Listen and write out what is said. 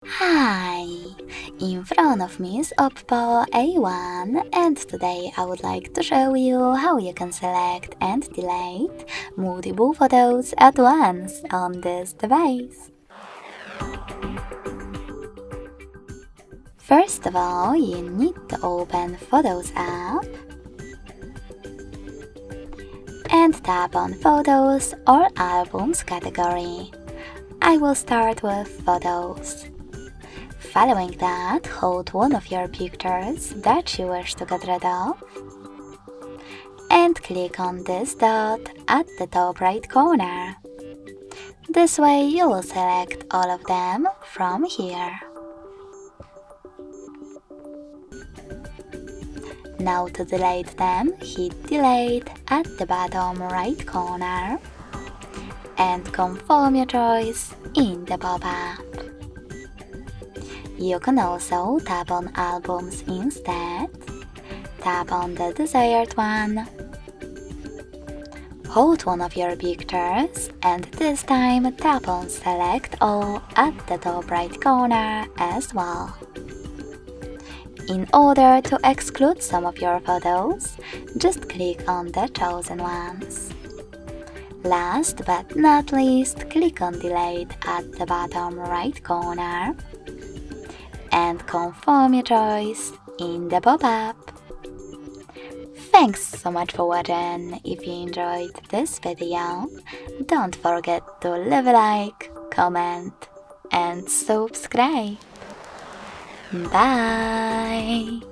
Hi! In front of me is OPPO A1 and today I would like to show you how you can select and delete multiple photos at once on this device. First of all, you need to open Photos app and tap on Photos or Albums category. I will start with Photos. Following that, hold one of your pictures that you wish to get rid of and click on this dot at the top right corner. This way you will select all of them from here. Now to delete them, hit delete at the bottom right corner and confirm your choice in the pop-up. You can also tap on Albums instead. Tap on the desired one. Hold one of your pictures and this time tap on Select All at the top right corner as well. In order to exclude some of your photos, just click on the chosen ones. Last but not least, click on Delete at the bottom right corner and confirm your choice in the pop-up. Thanks so much for watching. If you enjoyed this video, don't forget to leave a like, comment and subscribe. Bye!